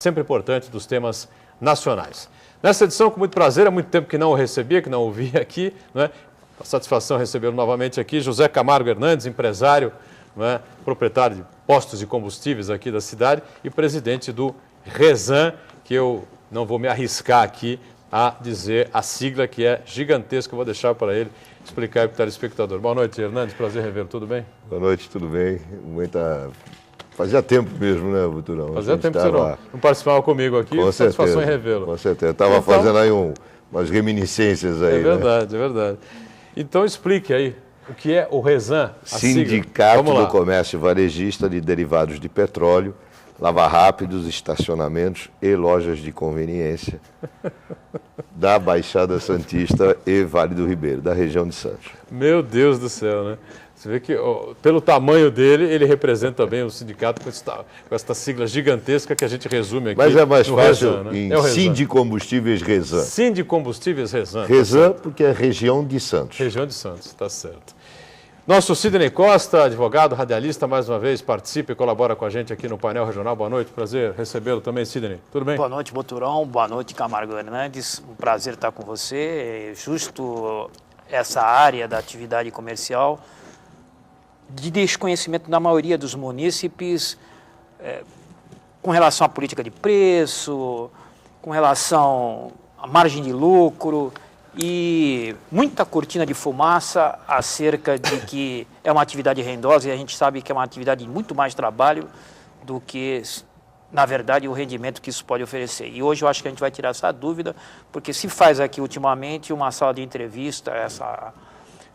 sempre importante dos temas nacionais. Nessa edição, com muito prazer, há muito tempo que não o recebia, que não o via aqui, né? A satisfação recebê-lo novamente aqui, José Camargo Hernandes, empresário, né? Proprietário de postos de combustíveis aqui da cidade e presidente do Rezan, que eu não vou me arriscar aqui a dizer a sigla, que é gigantesca, eu vou deixar para ele explicar para o telespectador. Boa noite, Hernandes, prazer revê-lo, tudo bem? Boa noite, tudo bem? Fazia tempo mesmo, né, Buturão? Fazia tempo que você não participava comigo aqui, com satisfação em revê-lo. Com certeza, estava fazendo aí umas reminiscências aí, É verdade, né? É verdade. Então explique aí, o que é o Rezan? Sindicato do Comércio Varejista de Derivados de Petróleo, lava-rápidos, estacionamentos e lojas de conveniência da Baixada Santista e Vale do Ribeiro, da região de Santos. Meu Deus do céu, né? Você vê que, pelo tamanho dele, ele representa bem o sindicato com esta sigla gigantesca que a gente resume aqui. Mas é mais fácil Rezan, né? em Sindicombustíveis Rezan. Sindicombustíveis Rezan. Rezan, porque é região de Santos. Região de Santos, está certo. Nosso Sidney Costa, advogado, radialista, mais uma vez, participa e colabora com a gente aqui no painel regional. Boa noite, prazer recebê-lo também, Sidney. Tudo bem? Boa noite, Boturão. Boa noite, Camargo Hernandes. Um prazer estar com você. É justo essa área da atividade comercial de desconhecimento da maioria dos munícipes com relação à política de preço, com relação à margem de lucro e muita cortina de fumaça acerca de que é uma atividade rendosa e a gente sabe que é uma atividade de muito mais trabalho do que, na verdade, o rendimento que isso pode oferecer. E hoje eu acho que a gente vai tirar essa dúvida, porque se faz aqui ultimamente uma sala de entrevista, essa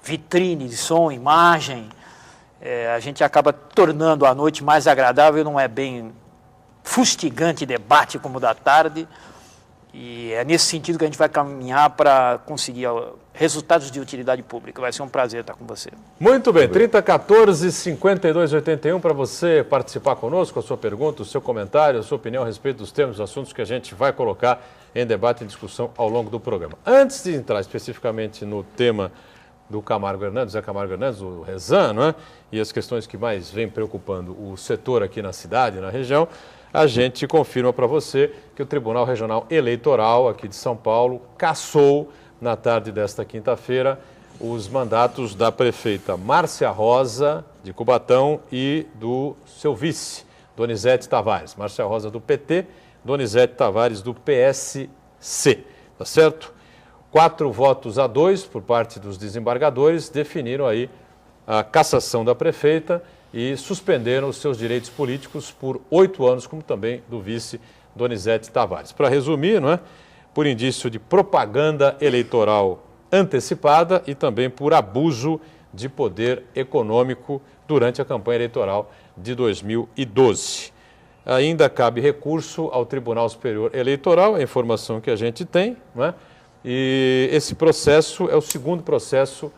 vitrine de som, imagem, a gente acaba tornando a noite mais agradável, não é bem fustigante debate como o da tarde, e é nesse sentido que a gente vai caminhar para conseguir resultados de utilidade pública. Vai ser um prazer estar com você. Muito bem, 3014-5281 para você participar conosco, a sua pergunta, o seu comentário, a sua opinião a respeito dos temas, dos assuntos que a gente vai colocar em debate e discussão ao longo do programa. Antes de entrar especificamente no tema do Camargo Hernandes, Zé Camargo Hernandes, o Rezan, não é? E as questões que mais vêm preocupando o setor aqui na cidade, na região, a gente confirma para você que o Tribunal Regional Eleitoral aqui de São Paulo cassou na tarde desta quinta-feira os mandatos da prefeita Márcia Rosa, de Cubatão, e do seu vice, Donizete Tavares. Márcia Rosa do PT, Donizete Tavares do PSC, tá certo? 4-2 por parte dos desembargadores definiram aí a cassação da prefeita e suspenderam os seus direitos políticos por 8 anos, como também do vice Donizete Tavares. Para resumir, não é? Por indício de propaganda eleitoral antecipada e também por abuso de poder econômico durante a campanha eleitoral de 2012. Ainda cabe recurso ao Tribunal Superior Eleitoral, a informação que a gente tem, não é? E esse processo é o segundo processo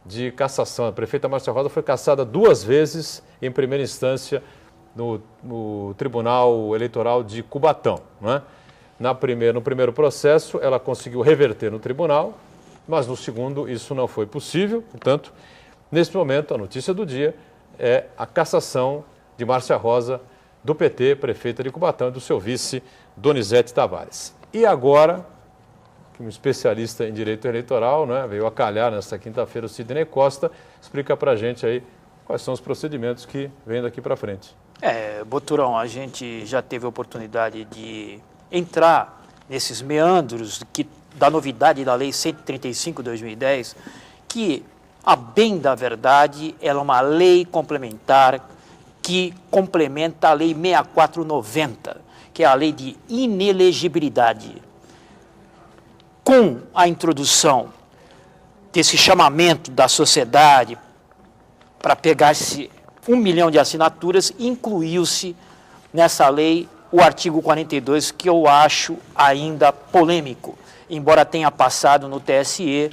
de cassação. A prefeita Márcia Rosa foi cassada 2 vezes em primeira instância no Tribunal Eleitoral de Cubatão, não é? No primeiro processo, ela conseguiu reverter no tribunal, mas no segundo isso não foi possível. Portanto, nesse momento, a notícia do dia é a cassação de Márcia Rosa, do PT, prefeita de Cubatão, e do seu vice, Donizete Tavares. E agora, um especialista em direito eleitoral, né, veio a calhar nesta quinta-feira, o Sidney Costa, explica para a gente aí quais são os procedimentos que vêm daqui para frente. Boturão, a gente já teve a oportunidade de entrar nesses meandros da novidade da Lei 135/2010, que, a bem da verdade, ela é uma lei complementar que complementa a Lei 6490, que é a lei de inelegibilidade. Com a introdução desse chamamento da sociedade para pegar-se 1 milhão de assinaturas, incluiu-se nessa lei o artigo 42, que eu acho ainda polêmico, embora tenha passado no TSE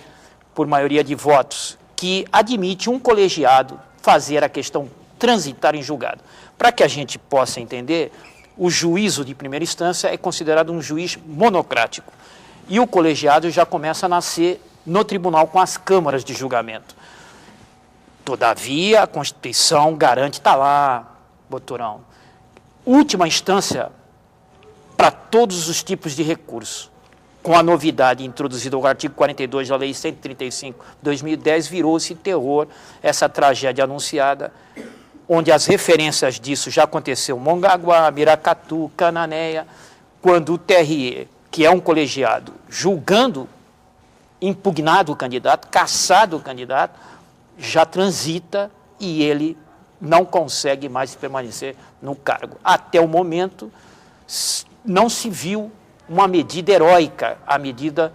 por maioria de votos, que admite um colegiado fazer a questão transitar em julgado. Para que a gente possa entender, o juízo de primeira instância é considerado um juiz monocrático. E o colegiado já começa a nascer no tribunal com as câmaras de julgamento. Todavia, a Constituição garante, está lá, Boturão, última instância para todos os tipos de recurso. Com a novidade introduzida no artigo 42 da Lei 135/2010, 2010, virou-se terror essa tragédia anunciada, onde as referências disso já aconteceu em Mongaguá, Miracatu, Cananéia, quando o TRE, que é um colegiado, julgando, impugnado o candidato, cassado o candidato, já transita e ele não consegue mais permanecer no cargo. Até o momento, não se viu uma medida heróica, a medida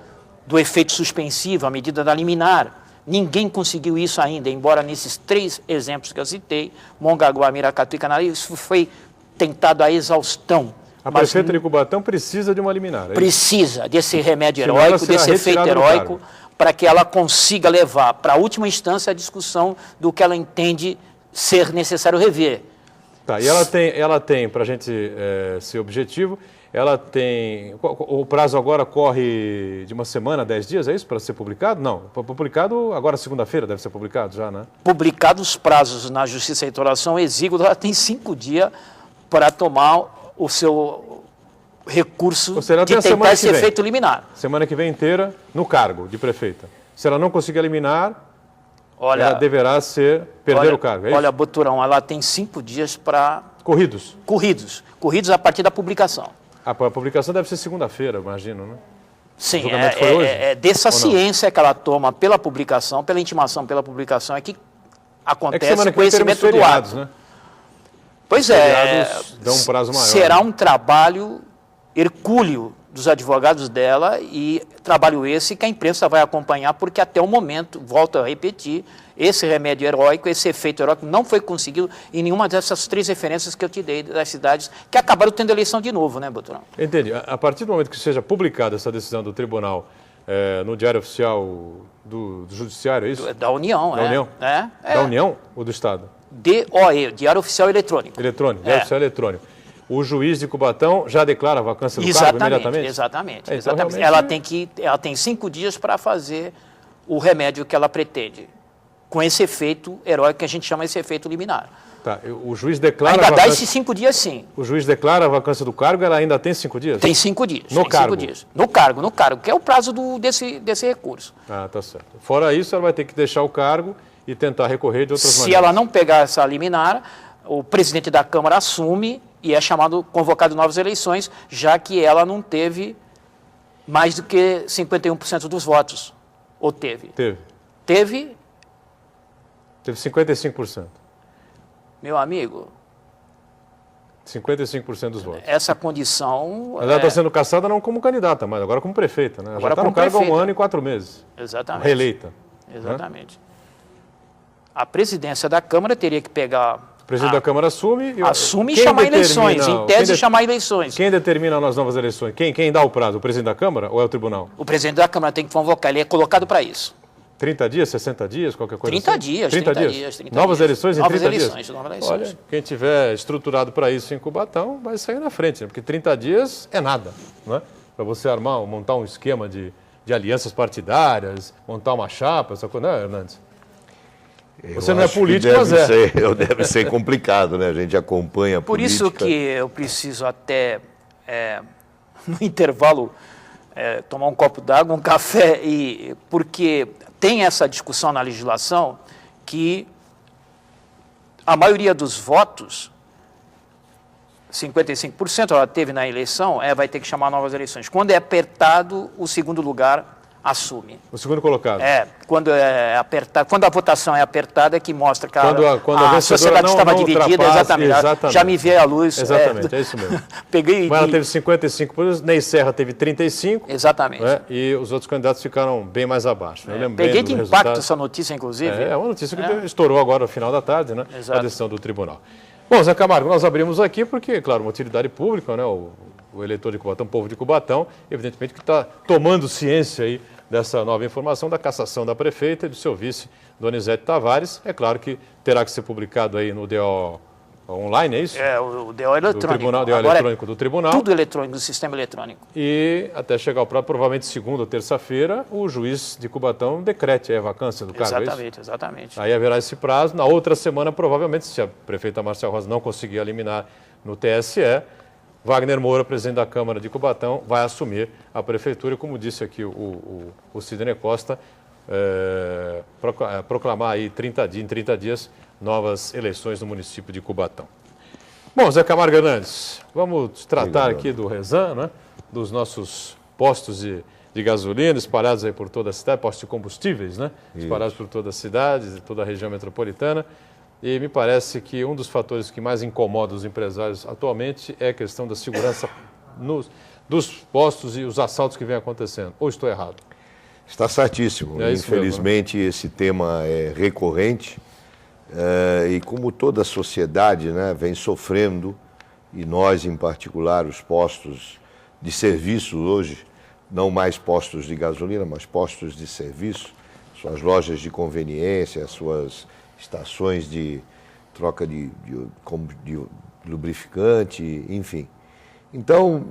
do efeito suspensivo, a medida da liminar. Ninguém conseguiu isso ainda, embora nesses 3 exemplos que eu citei, Mongaguá, Miracatu e Cananéia, isso foi tentado à exaustão. A prefeita de Cubatão precisa de uma liminar. Precisa desse remédio heróico, desse efeito heróico, para que ela consiga levar para a última instância a discussão do que ela entende ser necessário rever. Tá, e ela tem para a gente ser objetivo, ela tem... O prazo agora corre de uma semana, 10 dias, é isso, para ser publicado? Não, publicado agora segunda-feira deve ser publicado já, né? Publicados os prazos na Justiça Eleitoral são exíguos, ela tem 5 dias para tomar o seu recurso de tentar esse efeito liminar. Semana que vem inteira no cargo de prefeita. Se ela não conseguir eliminar, ela deverá perder o cargo, é isso? Olha, Boturão, ela tem 5 dias para... Corridos a partir da publicação. A publicação deve ser segunda-feira, imagino, né? Sim, é dessa ciência que ela toma pela publicação, pela intimação pela publicação, é que acontece o conhecimento do ato. Né? Pois dão um prazo maior, será um trabalho hercúleo dos advogados dela e trabalho esse que a imprensa vai acompanhar, porque até o momento, volto a repetir, esse remédio heróico, esse efeito heróico não foi conseguido em nenhuma dessas 3 referências que eu te dei das cidades que acabaram tendo eleição de novo, né, Boturão? Entendi. A partir do momento que seja publicada essa decisão do tribunal no Diário Oficial do Judiciário, é isso? Da União, Da União? Da União ou do Estado? DOE, Diário Oficial Eletrônico. Diário Oficial Eletrônico. O juiz de Cubatão já declara a vacância do cargo imediatamente? Exatamente. Então, ela tem 5 dias para fazer o remédio que ela pretende, com esse efeito heróico que a gente chama esse efeito liminar. Tá, o juiz declara ainda dá esses 5 dias, sim. O juiz declara a vacância do cargo, ela ainda tem 5 dias? Tem 5 dias. No cargo? 5 dias. No cargo, que é o prazo desse recurso. Ah, tá certo. Fora isso, ela vai ter que deixar o cargo e tentar recorrer de outras maneiras. Se ela não pegar essa liminar, o presidente da Câmara assume e é convocado novas eleições, já que ela não teve mais do que 51% dos votos. Ou teve? Teve 55%. Meu amigo... 55% dos votos. Essa condição... Mas ela está sendo cassada não como candidata, mas agora como prefeita, né? Ela já está no cargo há 1 ano e 4 meses. Exatamente. Reeleita. Exatamente. Né? A presidência da Câmara teria que pegar... O presidente da Câmara assume... Assume e chamar eleições, em tese chamar eleições. Quem determina as novas eleições? Quem dá o prazo? O presidente da Câmara ou é o tribunal? O presidente da Câmara tem que convocar, ele é colocado para isso. 30 dias, 60 dias, qualquer coisa 30 assim? dias, 30 dias. Novas eleições em 30 dias? Novas eleições. Olha, quem tiver estruturado para isso em Cubatão vai sair na frente, né? Porque 30 dias é nada, né? Para você montar um esquema de alianças partidárias, montar uma chapa, essa coisa, né, Hernandes? Você não é político, mas deve ser complicado, né? A gente acompanha a política. Por isso que eu preciso até, no intervalo, tomar um copo d'água, um café, porque tem essa discussão na legislação que a maioria dos votos, 55% ela teve na eleição, vai ter que chamar novas eleições. Quando é apertado, o segundo lugar assume. O segundo colocado. Quando a votação é apertada, é que mostra que quando a sociedade estava dividida, exatamente. Já me veio à luz. Exatamente, é isso mesmo. Mas ela teve 55%, Ney Serra teve 35%. Exatamente. E os outros candidatos ficaram bem mais abaixo. Peguei de impacto essa notícia, inclusive. É uma notícia que estourou agora no final da tarde, né? A decisão do tribunal. Bom, Zé Camargo, nós abrimos aqui porque, claro, uma utilidade pública, né? O eleitor de Cubatão, o povo de Cubatão, evidentemente que está tomando ciência aí dessa nova informação da cassação da prefeita e do seu vice, Donizete Tavares. É claro que terá que ser publicado aí no DO online, é isso? O DO eletrônico. DO eletrônico do tribunal. Tudo eletrônico, do sistema eletrônico. E até chegar ao prazo, provavelmente segunda ou terça-feira, o juiz de Cubatão decrete a vacância do cargo. Exatamente. Aí haverá esse prazo. Na outra semana, provavelmente, se a prefeita Marcia Rosa não conseguir eliminar no TSE, Wagner Moura, presidente da Câmara de Cubatão, vai assumir a prefeitura, como disse aqui o Sidney Costa, proclamar aí em 30 dias novas eleições no município de Cubatão. Bom, Zé Camargo Hernandes, vamos tratar aqui do Rezan, né? Dos nossos postos de gasolina espalhados aí por toda a cidade, postos de combustíveis, né? Espalhados por toda a cidade, toda a região metropolitana. E me parece que um dos fatores que mais incomoda os empresários atualmente é a questão da segurança dos postos e os assaltos que vem acontecendo. Ou estou errado? Está certíssimo. Infelizmente, mesmo, né? Esse tema é recorrente e como toda a sociedade, né, vem sofrendo, e nós em particular, os postos de serviço hoje, não mais postos de gasolina, mas postos de serviço, suas lojas de conveniência, suas estações de troca de lubrificante, enfim. Então,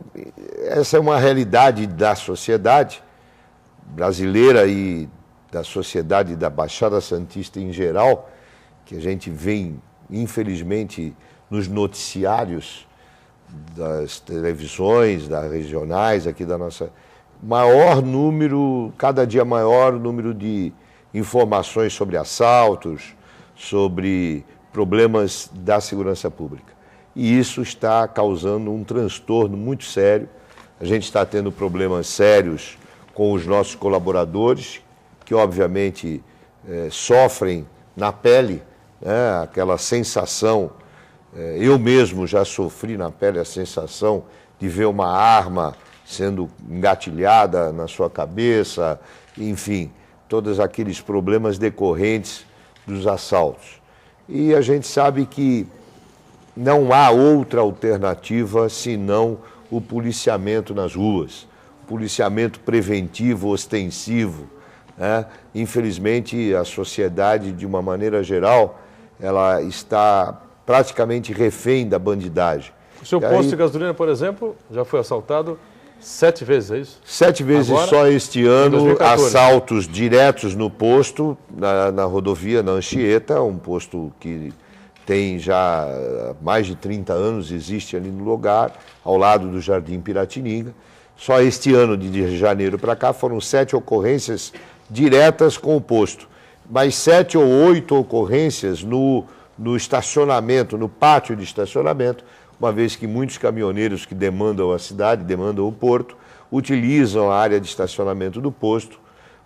essa é uma realidade da sociedade brasileira e da sociedade da Baixada Santista em geral, que a gente vê, infelizmente, nos noticiários das televisões, das regionais aqui da nossa... maior número, cada dia maior número de informações sobre assaltos, sobre problemas da segurança pública. E isso está causando um transtorno muito sério. A gente está tendo problemas sérios com os nossos colaboradores, que obviamente sofrem na pele, né, aquela sensação, eu mesmo já sofri na pele a sensação de ver uma arma sendo engatilhada na sua cabeça, enfim, todos aqueles problemas decorrentes dos assaltos. E a gente sabe que não há outra alternativa senão o policiamento nas ruas, policiamento preventivo, ostensivo, né? Infelizmente, a sociedade, de uma maneira geral, ela está praticamente refém da bandidagem. O seu posto de gasolina, por exemplo, já foi assaltado 7 vezes, é isso? 7 vezes agora, só este ano, assaltos diretos no posto, na rodovia, na Anchieta, um posto que tem já mais de 30 anos, existe ali no lugar, ao lado do Jardim Piratininga. Só este ano, de janeiro para cá, foram 7 ocorrências diretas com o posto, mas 7 ou 8 ocorrências no estacionamento, no pátio de estacionamento, uma vez que muitos caminhoneiros que demandam a cidade, demandam o porto, utilizam a área de estacionamento do posto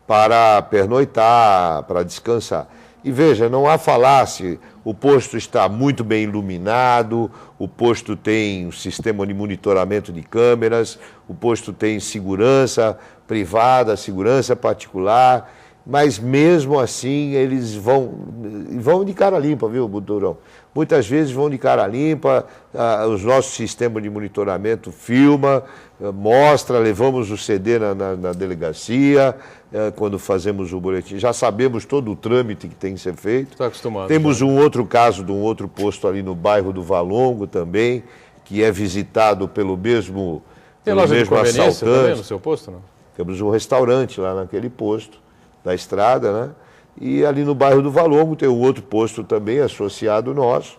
para pernoitar, para descansar. E veja, não há falácia, o posto está muito bem iluminado, o posto tem um sistema de monitoramento de câmeras, o posto tem segurança privada, segurança particular, mas mesmo assim eles vão de cara limpa, viu, Buturão? Muitas vezes vão de cara limpa, os nossos sistemas de monitoramento filma, mostra, levamos o CD na delegacia, quando fazemos o boletim. Já sabemos todo o trâmite que tem que ser feito. Está acostumado. Temos um outro caso de um outro posto ali no bairro do Valongo também, que é visitado pelo mesmo assaltante. Tem loja de conveniência também no seu posto, não? Temos um restaurante lá naquele posto da estrada, né? E ali no bairro do Valongo tem um outro posto também associado nosso,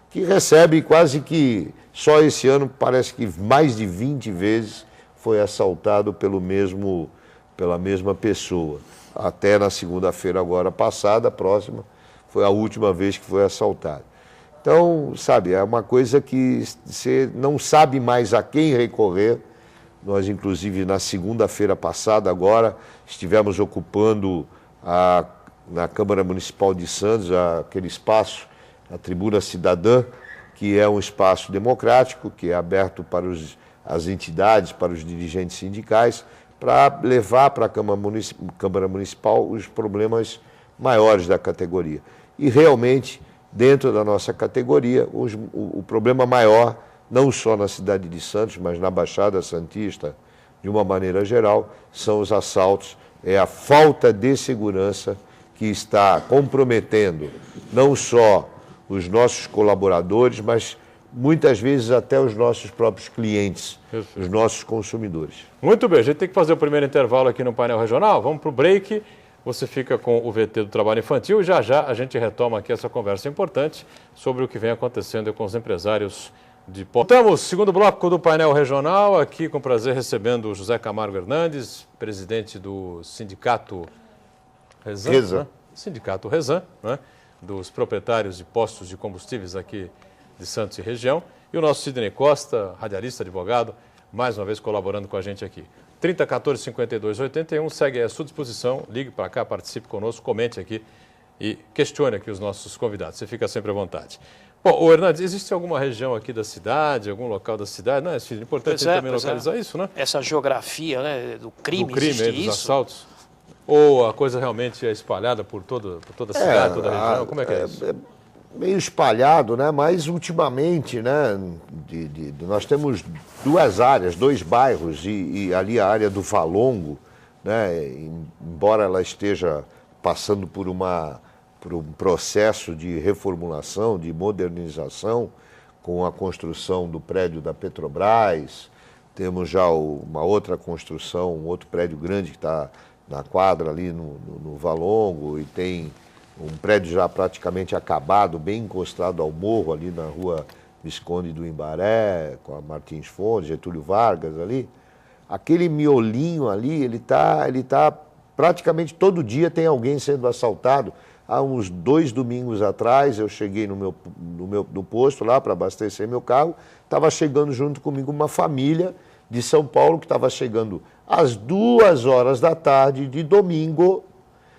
que recebe quase que, só esse ano, parece que mais de 20 vezes foi assaltado pela mesma pessoa. Até na segunda-feira agora passada, próxima, foi a última vez que foi assaltado. Então, sabe, é uma coisa que você não sabe mais a quem recorrer. Nós, inclusive, na segunda-feira passada, agora, estivemos ocupando na Câmara Municipal de Santos aquele espaço, a Tribuna Cidadã, que é um espaço democrático, que é aberto para as entidades, para os dirigentes sindicais, para levar para a Câmara Municipal os problemas maiores da categoria. E, realmente, dentro da nossa categoria, o problema maior, não só na cidade de Santos, mas na Baixada Santista, de uma maneira geral, são os assaltos, é a falta de segurança que está comprometendo não só os nossos colaboradores, mas muitas vezes até os nossos próprios clientes, os nossos consumidores. Muito bem, a gente tem que fazer o primeiro intervalo aqui no painel regional, vamos para o break, você fica com o VT do Trabalho Infantil e já a gente retoma aqui essa conversa importante sobre o que vem acontecendo com os empresários de postos. Estamos, segundo bloco do painel regional, aqui com prazer recebendo o José Camargo Hernandes, presidente do Sindicato Rezan. Né? Sindicato Rezan, né? Dos proprietários de postos de combustíveis aqui de Santos e região. E o nosso Sidney Costa, radialista, advogado, mais uma vez colaborando com a gente aqui. 3014-5281, segue à sua disposição, ligue para cá, participe conosco, comente aqui e questione aqui os nossos convidados, você fica sempre à vontade. Bom, o Hernandes, existe alguma região aqui da cidade, algum local da cidade, não é, Sidney? Importante também localizar isso, né? Essa geografia, né, do crime, dos assaltos? Ou a coisa realmente é espalhada por toda a cidade, toda a região? Como é que é isso? Meio espalhado, né? Mas ultimamente, né? Nós temos duas áreas, dois bairros, e ali a área do Valongo, né? Embora ela esteja passando por um processo de reformulação, de modernização, com a construção do prédio da Petrobras, temos já uma outra construção, um outro prédio grande que está na quadra ali no Valongo, e tem um prédio já praticamente acabado, bem encostado ao morro, ali na rua Visconde do Imbaré, com a Martins Fontes, Getúlio Vargas ali. Aquele miolinho ali, ele tá praticamente todo dia tem alguém sendo assaltado. Há uns 2 domingos atrás, eu cheguei no posto lá para abastecer meu carro, estava chegando junto comigo uma família de São Paulo que estava chegando às 2 horas da tarde de domingo,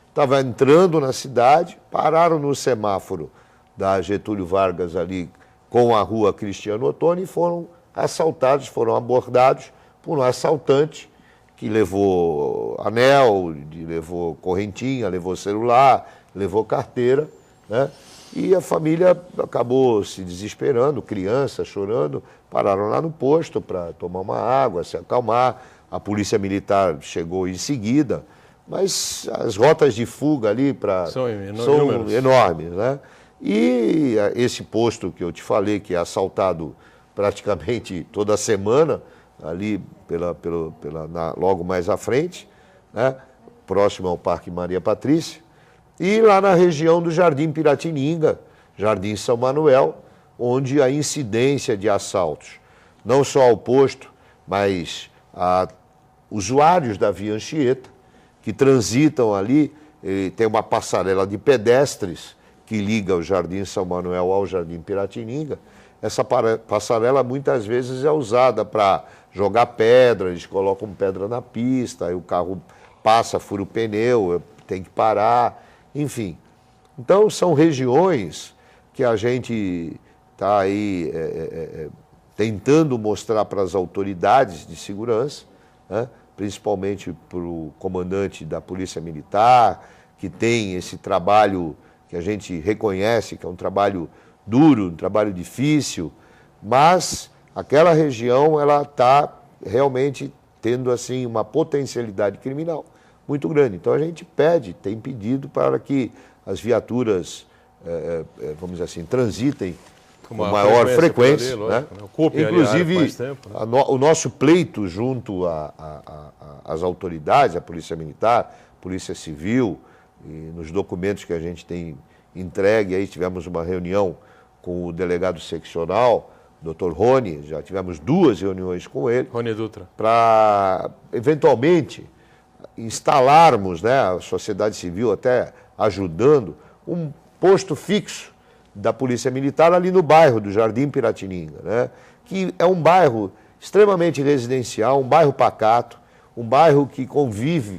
estava entrando na cidade, pararam no semáforo da Getúlio Vargas ali com a rua Cristiano Ottoni e foram assaltados, foram abordados por um assaltante que levou anel, levou correntinha, levou celular, levou carteira, né? E a família acabou se desesperando, criança chorando, pararam lá no posto para tomar uma água, se acalmar. A polícia militar chegou em seguida, mas as rotas de fuga ali são enormes, né? E esse posto que eu te falei, que é assaltado praticamente toda semana, ali logo mais à frente, né? Próximo ao Parque Maria Patrícia, e lá na região do Jardim Piratininga, Jardim São Manuel, onde a incidência de assaltos, não só ao posto, mas a usuários da Via Anchieta, que transitam ali, tem uma passarela de pedestres que liga o Jardim São Manuel ao Jardim Piratininga. Essa passarela muitas vezes é usada para jogar pedra, eles colocam pedra na pista, aí o carro passa, fura o pneu, tem que parar, enfim. Então são regiões que a gente está aí tentando mostrar para as autoridades de segurança, né? Principalmente para o comandante da Polícia Militar, que tem esse trabalho que a gente reconhece, que é um trabalho duro, um trabalho difícil, mas aquela região ela está realmente tendo assim uma potencialidade criminal muito grande. Então a gente tem pedido para que as viaturas, vamos dizer assim, transitem com maior frequência, né? Inclusive, mais tempo, né? O nosso pleito junto às autoridades, a Polícia Militar, Polícia Civil, e nos documentos que a gente tem entregue, aí tivemos uma reunião com o delegado seccional, Dr. Rony, já tivemos 2 reuniões com ele. Rony Dutra. Para, eventualmente, instalarmos, né, a sociedade civil até ajudando, um posto fixo da Polícia Militar ali no bairro do Jardim Piratininga, né, que é um bairro extremamente residencial, um bairro pacato, um bairro que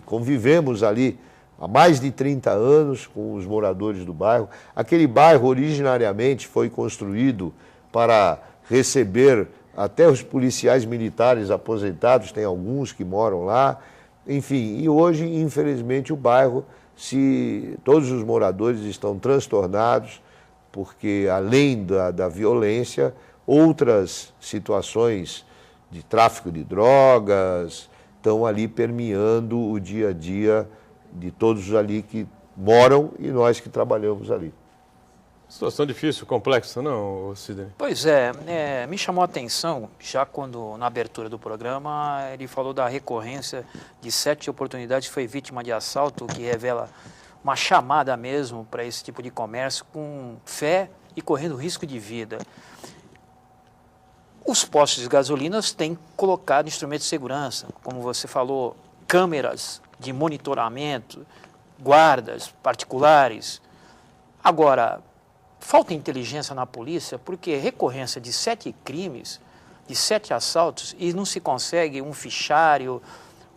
convivemos ali há mais de 30 anos com os moradores do bairro. Aquele bairro originariamente foi construído para receber até os policiais militares aposentados, tem alguns que moram lá, enfim, e hoje, infelizmente, o bairro, todos os moradores estão transtornados, porque além da violência, outras situações de tráfico de drogas estão ali permeando o dia a dia de todos ali que moram e nós que trabalhamos ali. Situação difícil, complexa, não, Sidney? Pois é, me chamou a atenção, já quando na abertura do programa ele falou da recorrência de 7 oportunidades que foi vítima de assalto, que revela uma chamada mesmo para esse tipo de comércio com fé e correndo risco de vida. Os postos de gasolina têm colocado instrumentos de segurança, como você falou, câmeras de monitoramento, guardas particulares. Agora, falta inteligência na polícia porque recorrência de 7 crimes, de 7 assaltos, e não se consegue um fichário,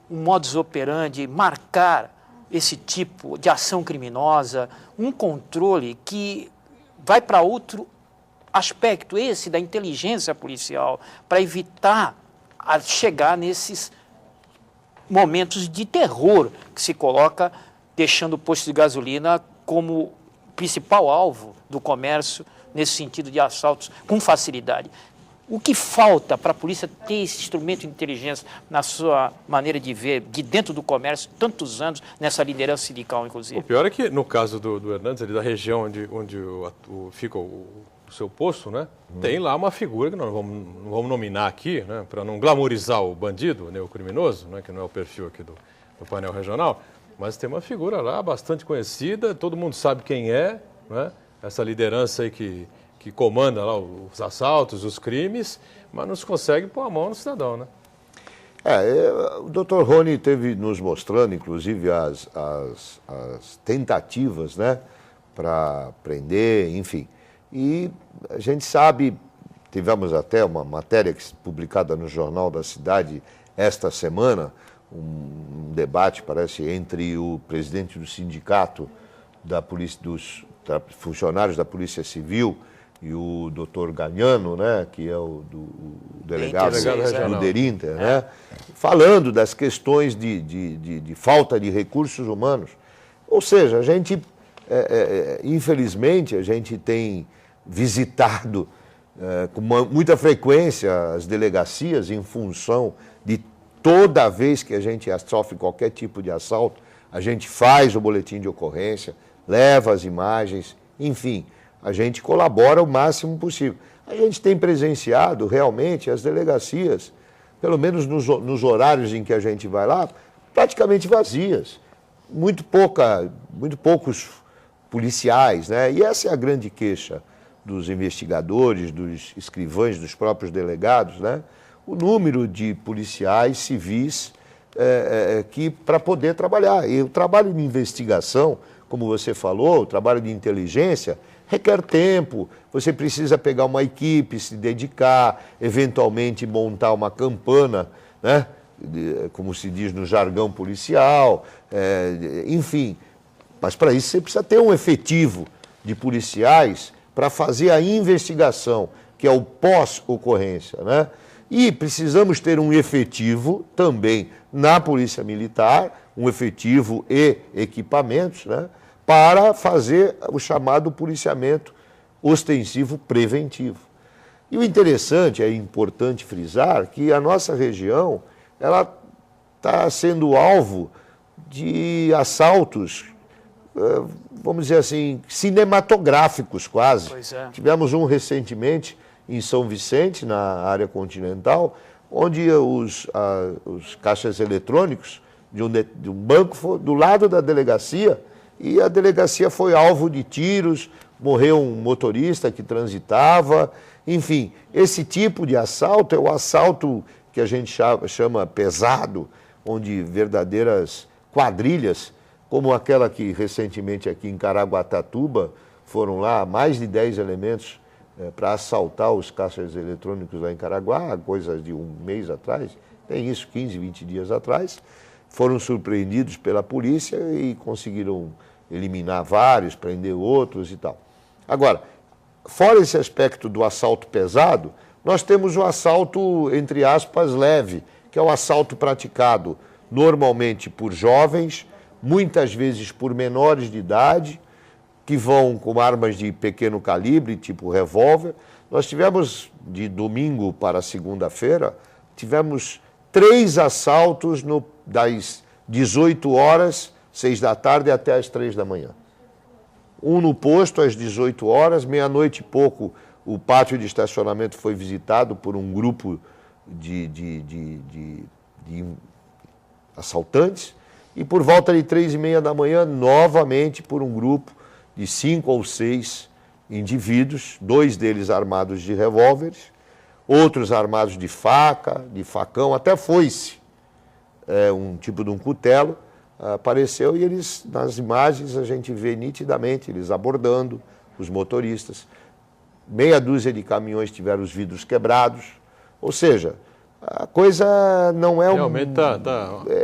um modus operandi, marcar esse tipo de ação criminosa, um controle que vai para outro aspecto, esse da inteligência policial, para evitar chegar nesses momentos de terror que se coloca, deixando o posto de gasolina como principal alvo do comércio, nesse sentido de assaltos com facilidade. O que falta para a polícia ter esse instrumento de inteligência na sua maneira de ver, de dentro do comércio, tantos anos, nessa liderança sindical, inclusive? O pior é que, no caso do Hernandes, ali da região onde fica o seu posto, né, tem lá uma figura que nós não vamos nominar aqui, né, para não glamorizar o bandido, né, o criminoso, né, que não é o perfil aqui do painel regional, mas tem uma figura lá bastante conhecida, todo mundo sabe quem é, né, essa liderança aí que comanda lá os assaltos, os crimes, mas não se consegue pôr a mão no cidadão, né? O Dr. Rony esteve nos mostrando, inclusive, as tentativas, né, para prender, enfim. E a gente sabe, tivemos até uma matéria publicada no Jornal da Cidade esta semana, um debate, parece, entre o presidente do sindicato da polícia, dos funcionários da Polícia Civil e o doutor Gagnano, né, que é o delegado do DERINTER, né, falando das questões de falta de recursos humanos. Ou seja, a gente, infelizmente, a gente tem visitado com muita frequência as delegacias em função de toda vez que a gente sofre qualquer tipo de assalto, a gente faz o boletim de ocorrência, leva as imagens, enfim, a gente colabora o máximo possível. A gente tem presenciado realmente as delegacias, pelo menos nos horários em que a gente vai lá, praticamente vazias. Muito poucos policiais, né? E essa é a grande queixa dos investigadores, dos escrivães, dos próprios delegados, né? O número de policiais civis que para poder trabalhar. E o trabalho de investigação, como você falou, o trabalho de inteligência, requer tempo, você precisa pegar uma equipe, se dedicar, eventualmente montar uma campana, né? Como se diz no jargão policial, enfim. Mas para isso você precisa ter um efetivo de policiais para fazer a investigação, que é o pós-ocorrência, né? E precisamos ter um efetivo também na Polícia Militar, um efetivo e equipamentos, né, para fazer o chamado policiamento ostensivo preventivo. E o interessante, é importante frisar, que a nossa região ela está sendo alvo de assaltos, vamos dizer assim, cinematográficos quase. Pois é. Tivemos um recentemente em São Vicente, na área continental, onde os caixas eletrônicos de um banco do lado da delegacia, e a delegacia foi alvo de tiros, morreu um motorista que transitava, enfim, esse tipo de assalto é o assalto que a gente chama pesado, onde verdadeiras quadrilhas, como aquela que recentemente aqui em Caraguatatuba, foram lá mais de 10 elementos para assaltar os caixas eletrônicos lá em Caraguá, coisa de um mês atrás, tem isso, 15, 20 dias atrás, foram surpreendidos pela polícia e conseguiram eliminar vários, prender outros e tal. Agora, fora esse aspecto do assalto pesado, nós temos o assalto, entre aspas, leve, que é o assalto praticado normalmente por jovens, muitas vezes por menores de idade, que vão com armas de pequeno calibre, tipo revólver. Nós tivemos, de domingo para segunda-feira, tivemos 3 assaltos das 18 horas, 6 da tarde, até as 3 da manhã. Um no posto às 18 horas, meia-noite e pouco, o pátio de estacionamento foi visitado por um grupo de assaltantes, e por volta de 3h30 da manhã, novamente por um grupo de 5 ou 6 indivíduos, 2 deles armados de revólveres. outros armados de faca, de facão, até foice, um tipo de um cutelo, apareceu e eles, nas imagens, a gente vê nitidamente eles abordando os motoristas. Meia dúzia de caminhões tiveram os vidros quebrados, ou seja, a coisa não é realmente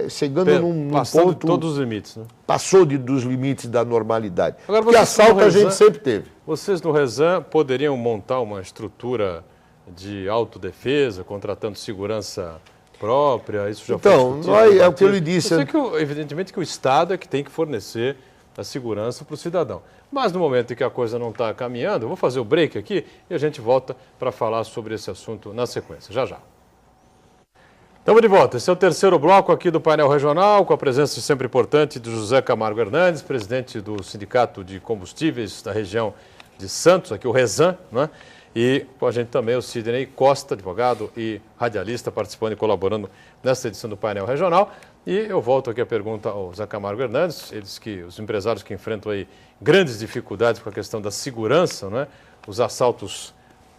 chegando num passando ponto... de todos os limites, né? Passou dos limites da normalidade. Agora, porque assalto a gente sempre teve. Vocês no Rezan poderiam montar uma estrutura de autodefesa, contratando segurança própria? Isso já foi discutido? É o que eu lhe disse. Eu sei que, evidentemente, que o Estado é que tem que fornecer a segurança para o cidadão. Mas no momento em que a coisa não está caminhando, eu vou fazer o break aqui e a gente volta para falar sobre esse assunto na sequência. Já, já. Estamos de volta. Esse é o terceiro bloco aqui do painel regional, com a presença sempre importante de José Camargo Hernandes, presidente do Sindicato de Combustíveis da região de Santos, aqui o Rezan, né? E com a gente também o Sidney Costa, advogado e radialista, participando e colaborando nesta edição do painel regional. E eu volto aqui a pergunta ao José Camargo Hernandes, os empresários que enfrentam aí grandes dificuldades com a questão da segurança, né? Os assaltos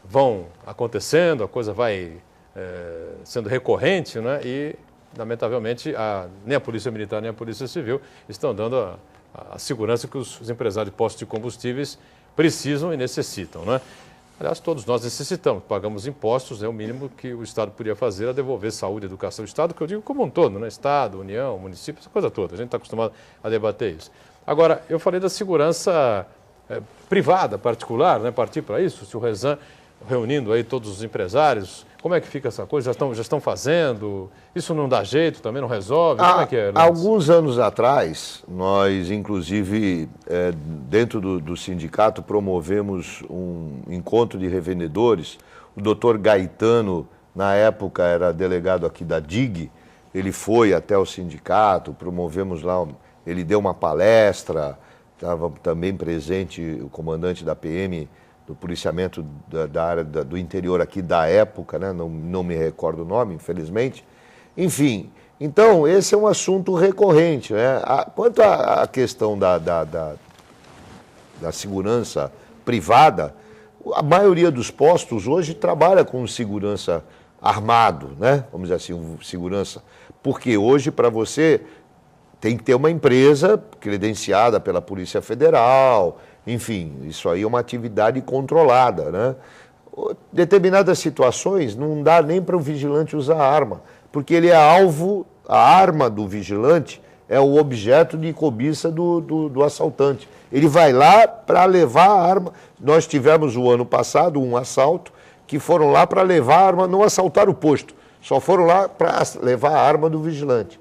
vão acontecendo, a coisa vai sendo recorrente, né? E, lamentavelmente, nem a Polícia Militar nem a Polícia Civil estão dando a segurança que os empresários de postos de combustíveis precisam e necessitam, né? Aliás, todos nós necessitamos, pagamos impostos, o mínimo que o Estado podia fazer é devolver saúde, educação, Estado, que eu digo como um todo, né? Estado, União, município, essa coisa toda, a gente está acostumado a debater isso. Agora, eu falei da segurança privada, particular, né? Partir para isso, se o Rezan reunindo aí todos os empresários, como é que fica essa coisa? Já estão fazendo? Isso não dá jeito, também não resolve? Como é que é? Alguns anos atrás, nós, inclusive, dentro do sindicato, promovemos um encontro de revendedores. O doutor Gaetano, na época, era delegado aqui da DIG, ele foi até o sindicato, promovemos lá, ele deu uma palestra, estava também presente o comandante da PM, do policiamento da área do interior aqui da época, né? Não me recordo o nome, infelizmente. Enfim, então esse é um assunto recorrente, né? Quanto à questão da segurança privada, a maioria dos postos hoje trabalha com segurança armado, né? Vamos dizer assim, segurança. Porque hoje, para você, tem que ter uma empresa credenciada pela Polícia Federal. Enfim, isso aí é uma atividade controlada, né? Determinadas situações não dá nem para o vigilante usar arma, porque ele é alvo, a arma do vigilante é o objeto de cobiça do assaltante. Ele vai lá para levar a arma. Nós tivemos o ano passado um assalto que foram lá para levar a arma, não assaltar o posto, só foram lá para levar a arma do vigilante,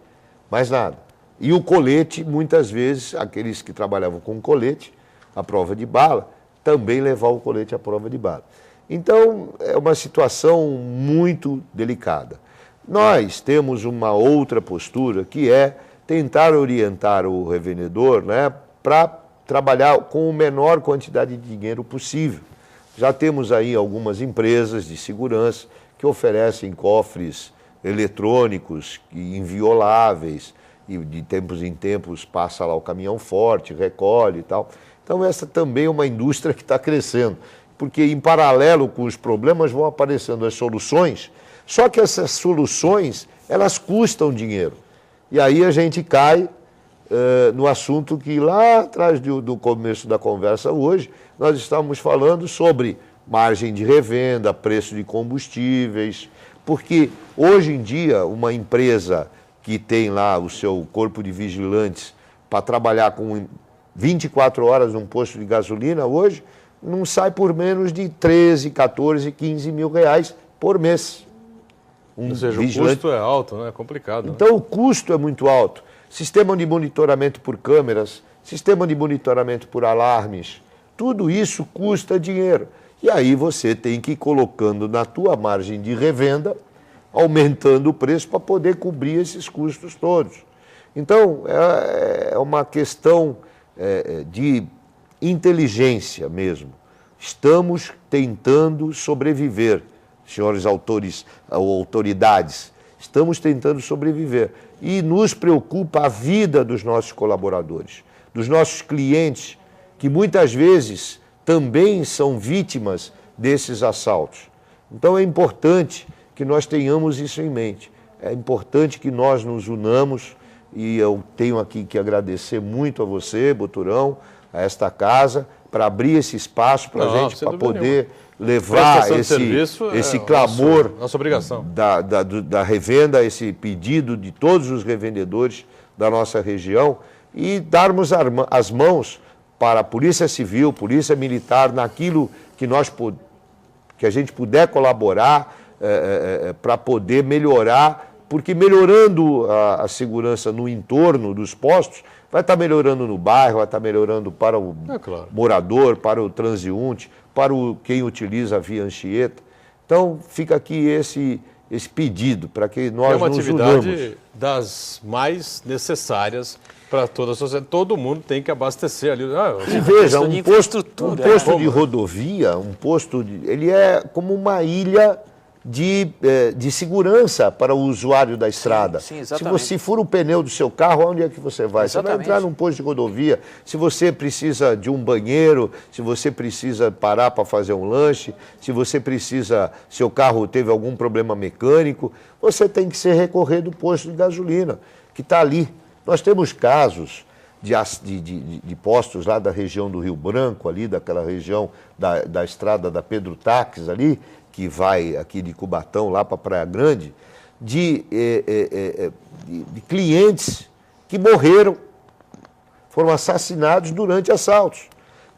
mais nada. E o colete, muitas vezes, aqueles que trabalhavam com colete, a prova de bala, também levar o colete à prova de bala. Então, é uma situação muito delicada. Nós temos uma outra postura, que é tentar orientar o revendedor, né, para trabalhar com a menor quantidade de dinheiro possível. Já temos aí algumas empresas de segurança que oferecem cofres eletrônicos invioláveis, e de tempos em tempos passa lá o caminhão forte, recolhe e tal. Então essa também é uma indústria que está crescendo, porque em paralelo com os problemas vão aparecendo as soluções, só que essas soluções, elas custam dinheiro. E aí a gente cai no assunto que lá atrás do começo da conversa hoje, nós estávamos falando sobre margem de revenda, preço de combustíveis, porque hoje em dia uma empresa que tem lá o seu corpo de vigilantes para trabalhar com 24 horas num posto de gasolina hoje, não sai por menos de 13, 14, 15 mil reais por mês. Ou seja, o custo é alto, né? É complicado. Então, né? O custo é muito alto. Sistema de monitoramento por câmeras, sistema de monitoramento por alarmes, tudo isso custa dinheiro. E aí você tem que ir colocando na tua margem de revenda, aumentando o preço para poder cobrir esses custos todos. Então, é uma questão de inteligência mesmo. Estamos tentando sobreviver, senhores autoridades, estamos tentando sobreviver. E nos preocupa a vida dos nossos colaboradores, dos nossos clientes, que muitas vezes também são vítimas desses assaltos. Então é importante que nós tenhamos isso em mente. É importante que nós nos unamos, e eu tenho aqui que agradecer muito a você, Boturão, a esta casa, para abrir esse espaço para a gente, para poder levar esse clamor nossa obrigação. Da revenda, esse pedido de todos os revendedores da nossa região, e darmos as mãos para a Polícia Civil, Polícia Militar, naquilo que a gente puder colaborar para poder melhorar, porque melhorando a segurança no entorno dos postos, vai estar melhorando no bairro, vai estar melhorando para o morador, para o transeunte, para quem utiliza a via Anchieta. Então, fica aqui esse pedido para que nós nos unamos. É uma atividade das mais necessárias para toda a sociedade. Todo mundo tem que abastecer ali. E veja, um posto de rodovia, ele é como uma ilha de segurança para o usuário da estrada. Sim, exatamente. Se fura o pneu do seu carro, onde é que você vai? Exatamente. Você vai entrar num posto de rodovia. Se você precisa de um banheiro, se você precisa parar para fazer um lanche, se você seu carro teve algum problema mecânico, você tem que se recorrer do posto de gasolina, que está ali. Nós temos casos de postos lá da região do Rio Branco, ali daquela região da estrada da Pedro Taques ali, que vai aqui de Cubatão lá para Praia Grande, de clientes que morreram, foram assassinados durante assaltos.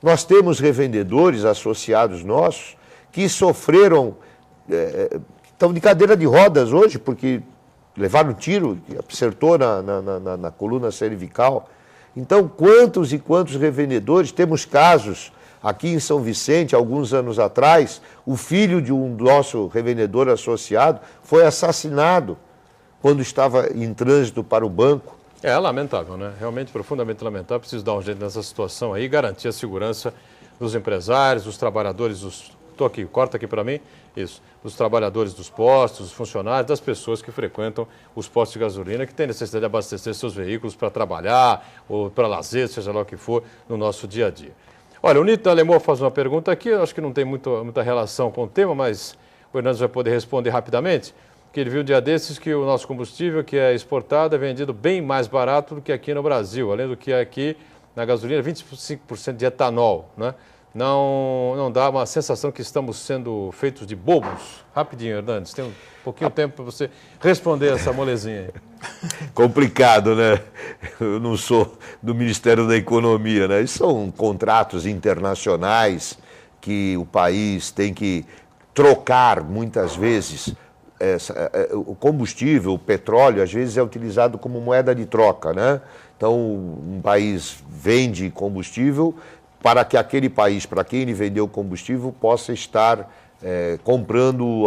Nós temos revendedores associados nossos que sofreram, estão de cadeira de rodas hoje, porque levaram um tiro, acertou na coluna cervical. Então, quantos e quantos revendedores, temos casos aqui em São Vicente, alguns anos atrás, o filho de um nosso revendedor associado foi assassinado quando estava em trânsito para o banco. É lamentável, né? Realmente profundamente lamentável. Preciso dar um jeito nessa situação aí, garantir a segurança dos empresários, dos trabalhadores, estou aqui, corta aqui para mim, isso, dos trabalhadores dos postos, dos funcionários, das pessoas que frequentam os postos de gasolina, que têm necessidade de abastecer seus veículos para trabalhar ou para lazer, seja lá o que for, no nosso dia a dia. Olha, o Nito Alemão faz uma pergunta aqui, eu acho que não tem muita relação com o tema, mas o Hernandes vai poder responder rapidamente, que ele viu um dia desses que o nosso combustível, que é exportado, é vendido bem mais barato do que aqui no Brasil, além do que aqui na gasolina, 25% de etanol, né? Não dá uma sensação que estamos sendo feitos de bobos? Rapidinho, Hernandes, tem um pouquinho de tempo para você responder essa molezinha aí. Complicado, né? Eu não sou do Ministério da Economia, né? Isso são contratos internacionais que o país tem que trocar muitas vezes. O combustível, o petróleo, às vezes é utilizado como moeda de troca, né? Então, um país vende combustível para que aquele país, para quem ele vendeu combustível, possa estar comprando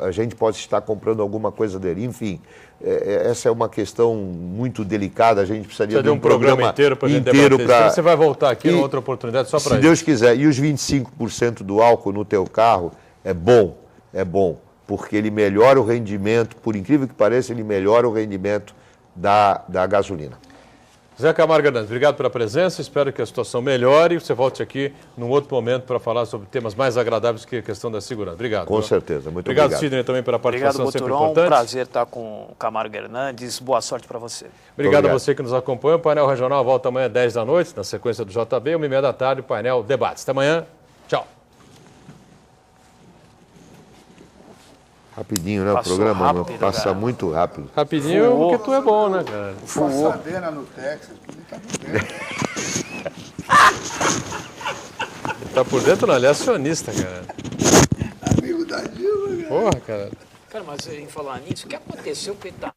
a gente possa estar comprando alguma coisa dele. Enfim, essa é uma questão muito delicada, a gente precisaria de um programa inteiro para a gente debater. Você vai voltar aqui em outra oportunidade só para isso. Se Deus quiser. E os 25% do álcool no teu carro é bom, porque ele melhora o rendimento, por incrível que pareça, ele melhora o rendimento da gasolina. Zé Camargo Hernandes, obrigado pela presença, espero que a situação melhore e você volte aqui num outro momento para falar sobre temas mais agradáveis que a questão da segurança. Obrigado. Com certeza, muito obrigado. Obrigado, Sidney, também pela participação. Obrigado, Boturão, sempre importante. Prazer estar com o Camargo Hernandes, boa sorte para você. Obrigado a você que nos acompanha, o Painel Regional volta amanhã às 10 da noite, na sequência do JB, 1h30 da tarde, o Painel Debates. Até amanhã, tchau. Rapidinho, né? O programa rápido, passa muito rápido. Rapidinho, porque tu é bom, né, cara? Passadeira no Texas, tá por dentro. Tá por dentro, não, ele é acionista, cara. Amigo da Dilma, cara. Porra, cara. Cara, mas em falar nisso, o que aconteceu com ele tá...